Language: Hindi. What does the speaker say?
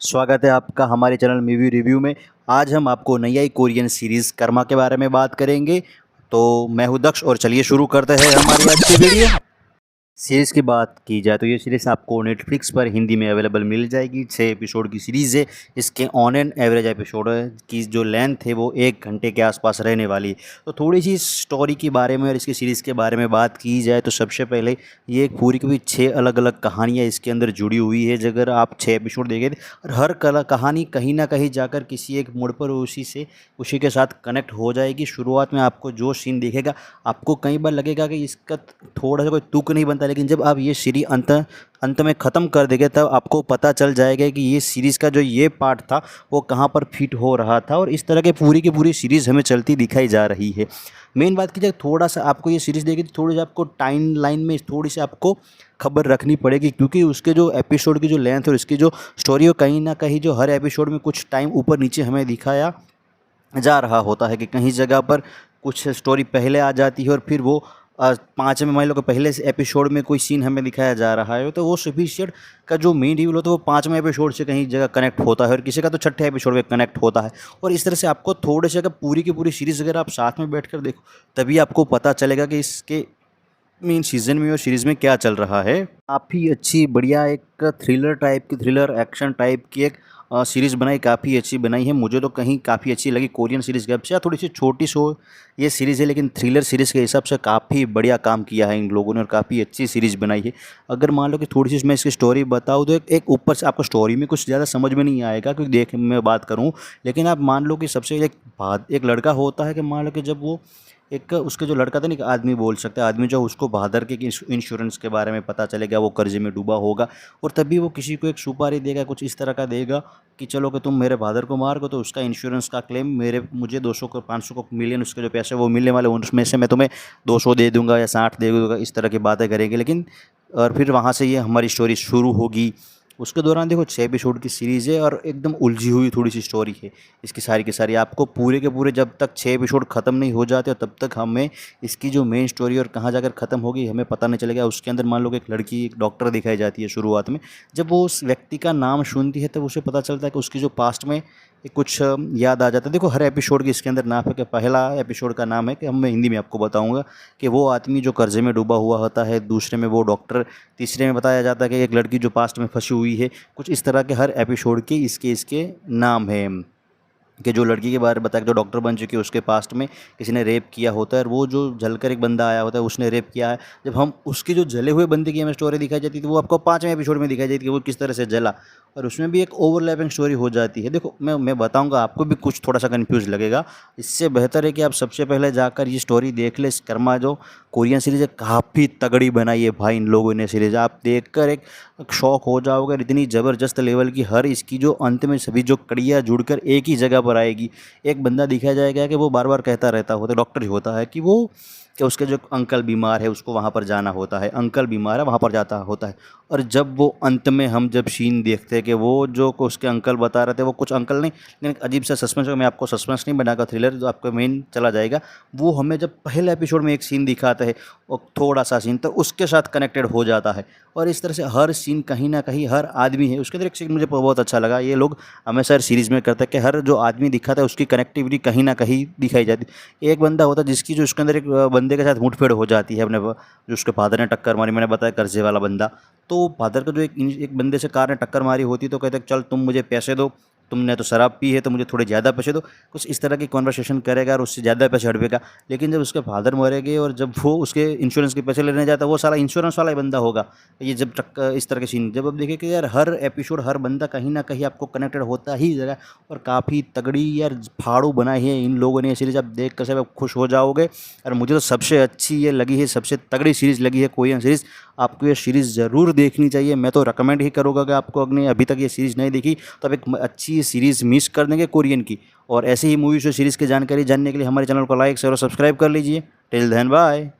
स्वागत है आपका हमारे चैनल मूवी रिव्यू में। आज हम आपको नई कोरियन सीरीज़ कर्मा के बारे में बात करेंगे। तो मैं हूं दक्ष और चलिए शुरू करते हैं हमारी आज की वीडियो। सीरीज़ की बात की जाए तो ये सीरीज़ आपको नेटफ्लिक्स पर हिंदी में अवेलेबल मिल जाएगी। 6 एपिसोड की सीरीज़ है। इसके ऑन एंड एवरेज एपिसोड की जो लेंथ है वो 1 घंटे के आसपास रहने वाली है। तो थोड़ी सी स्टोरी के बारे में और इसकी सीरीज़ के बारे में बात की जाए तो सबसे पहले ये एक पूरी की पूरी 6 अलग अलग कहानियाँ इसके अंदर जुड़ी हुई है। अगर आप 6 एपिसोड देखें और हर कहानी कहीं ना कहीं जाकर किसी एक मोड़ पर उसी के साथ कनेक्ट हो जाएगी। शुरुआत में आपको जो सीन दिखेगा आपको कई बार लगेगा कि इसका थोड़ा सा कोई तुक नहीं बनता, लेकिन जब आप ये सीरीज अंत में ख़त्म कर देंगे तब आपको पता चल जाएगा कि ये सीरीज़ का जो ये पार्ट था वो कहाँ पर फिट हो रहा था। और इस तरह के पूरी की पूरी सीरीज़ हमें चलती दिखाई जा रही है। मेन बात की जाए थोड़ा सा आपको ये सीरीज़ देखी तो थोड़ी सी आपको टाइम लाइन में थोड़ी सी आपको खबर रखनी पड़ेगी, क्योंकि उसके जो एपिसोड की जो लेंथ और उसकी जो स्टोरी हो कहीं ना कहीं जो हर एपिसोड में कुछ टाइम ऊपर नीचे हमें दिखाया जा रहा होता है कि कहीं जगह पर कुछ स्टोरी पहले आ जाती है और फिर वो 5 में मान लो कि पहले से एपिसोड में कोई सीन हमें दिखाया जा रहा है तो वो एपिसोड का जो मेन रिवील होता है वो 5वें एपिसोड से कहीं जगह कनेक्ट होता है और किसी का तो 6ठे एपिसोड में कनेक्ट होता है। और इस तरह से आपको थोड़े से अगर पूरी की पूरी सीरीज़ अगर आप साथ में बैठ कर देखो तभी आपको पता चलेगा कि इसके मेन सीजन में और सीरीज़ में क्या चल रहा है। काफ़ी अच्छी बढ़िया एक थ्रिलर एक्शन टाइप की एक सीरीज़ बनाई, काफ़ी अच्छी बनाई है। मुझे तो कहीं काफ़ी अच्छी लगी कोरियन सीरीज़ के अपेक्षा। थोड़ी सी छोटी सो ये सीरीज़ है लेकिन थ्रिलर सीरीज़ के हिसाब से काफ़ी बढ़िया काम किया है इन लोगों ने और काफ़ी अच्छी सीरीज़ बनाई है। अगर मान लो कि थोड़ी सी मैं इसकी स्टोरी बताऊँ तो एक ऊपर से आपको स्टोरी में कुछ ज़्यादा समझ में नहीं आएगा क्योंकि देख मैं बात करूँ, लेकिन आप मान लो कि सबसे एक लड़का होता है कि मान लो कि जब वो एक उसके जो लड़का था ना, एक आदमी बोल सकते हैं, आदमी जो उसको बहादुर के इंश्योरेंस के बारे में पता चलेगा, वो कर्जे में डूबा होगा और तभी वो किसी को एक सुपारी देगा, कुछ इस तरह का देगा कि चलो कि तुम मेरे बहादुर को मार को तो उसका इंश्योरेंस का क्लेम मुझे 200 को 500 को मिलियन उसके जो पैसे वो मिलने वाले उसमें से मैं तुम्हें 200 दे दूंगा या 60 दे दूंगा, इस तरह की बातें करेंगे। लेकिन और फिर वहाँ से ये हमारी स्टोरी शुरू होगी। उसके दौरान देखो 6 एपिसोड की सीरीज़ है और एकदम उलझी हुई थोड़ी सी स्टोरी है इसकी सारी की सारी। आपको पूरे के पूरे जब तक 6 एपिसोड ख़त्म नहीं हो जाते तब तक हमें इसकी जो मेन स्टोरी और कहाँ जाकर ख़त्म होगी हमें पता नहीं चलेगा। उसके अंदर मान लो कि एक लड़की एक डॉक्टर दिखाई जाती है शुरुआत में। जब वो उस व्यक्ति का नाम सुनती है तब उसे पता चलता है कि उसकी जो पास्ट में कुछ याद आ जाता है। देखो हर एपिसोड की इसके अंदर नाम है कि पहला एपिसोड का नाम है कि मैं हिंदी में आपको बताऊंगा कि वो आदमी जो कर्जे में डूबा हुआ होता है, दूसरे में वो डॉक्टर, तीसरे में बताया जाता है कि एक लड़की जो पास्ट में फंसी हुई है। कुछ इस तरह के हर एपिसोड के इसके इसके नाम हैं कि जो लड़की के बारे में बताया जो डॉक्टर बन चुकी है उसके पास्ट में किसी ने रेप किया होता है और वो जो जलकर एक बंदा आया होता है उसने रेप किया है। जब हम उसके जो जले हुए बंदे की हमें स्टोरी दिखाई जाती है तो वो आपको 5वें एपिसोड में दिखाई जाती है कि वो किस तरह से जला और उसमें भी एक ओवरलैपिंग स्टोरी हो जाती है। देखो मैं बताऊंगा, आपको भी कुछ थोड़ा सा कन्फ्यूज लगेगा। इससे बेहतर है कि आप सबसे पहले जाकर ये स्टोरी देख ले। कर्मा जो कोरियन सीरीज़ है काफ़ी तगड़ी बनाई है भाई इन लोगों ने सीरीज़, आप देखकर एक शौक हो जाओगे। इतनी ज़बरदस्त लेवल की हर इसकी जो अंत में सभी जो कड़ियाँ जुड़कर एक ही जगह पर आएगी। एक बंदा दिखाया जाएगा कि वो बार बार कहता रहता होता डॉक्टर ही होता है कि उसके जो अंकल बीमार है उसको वहाँ पर जाना होता है, अंकल बीमार है वहाँ पर जाता होता है। और जब वो अंत में हम जब सीन देखते हैं कि वो जो उसके अंकल बता रहे थे वो कुछ अंकल नहीं लेकिन अजीब सा सस्पेंस, मैं आपको सस्पेंस नहीं बनाकर थ्रिलर जो आपको मेन चला जाएगा, वो हमें जब पहले एपिसोड में एक सीन दिखाता है और थोड़ा सा सीन तो उसके साथ कनेक्टेड हो जाता है। और इस तरह से हर सीन कहीं ना कहीं हर आदमी है उसके अंदर। एक सीन मुझे बहुत अच्छा लगा, ये लोग हमेशा सीरीज़ में करते हैं कि हर जो आदमी दिखाता है उसकी कनेक्टिविटी कहीं ना कहीं दिखाई जाती है। एक बंदा होता है जिसकी जो उसके अंदर एक बंदे के साथ मुठभेड़ हो जाती है, जो उसके फादर ने टक्कर मारी, मैंने बताया कर्जे वाला बंदा। तो फादर का जो एक बंदे से कार ने टक्कर मारी होती तो कहते चल तुम मुझे पैसे दो, तुमने तो शराब पी है तो मुझे थोड़े ज़्यादा पैसे दो, कुछ इस तरह की कॉन्वर्सेशन करेगा और उससे ज़्यादा पैसे हड़पेगा। लेकिन जब उसके फादर मरेंगे और जब वो उसके इंश्योरेंस के पैसे लेने जाता है वो सारा इंश्योरेंस वाला ही बंदा होगा। ये जब इस तरह के सीन जब आप देखें कि यार हर एपिसोड हर बंदा कहीं ना कहीं आपको कनेक्टेड होता ही जगह। और काफ़ी तगड़ी यार फाड़ू बनाई है इन लोगों ने ये सीरीज़, आप देख कर सब आप खुश हो जाओगे। और मुझे तो सबसे अच्छी ये लगी है, सबसे तगड़ी सीरीज़ लगी है कोरियन सीरीज़। आपको ये सीरीज़ ज़रूर देखनी चाहिए। मैं तो रिकमेंड ही करूँगा कि आपको अगर अभी तक ये सीरीज़ नहीं देखी तो आप एक अच्छी सीरीज़ मिस कर देंगे कोरियन की। और ऐसे ही मूवीज़ और सीरीज़ की जानकारी जानने के लिए हमारे चैनल को लाइक शेयर और सब्सक्राइब कर लीजिए। Till then bye.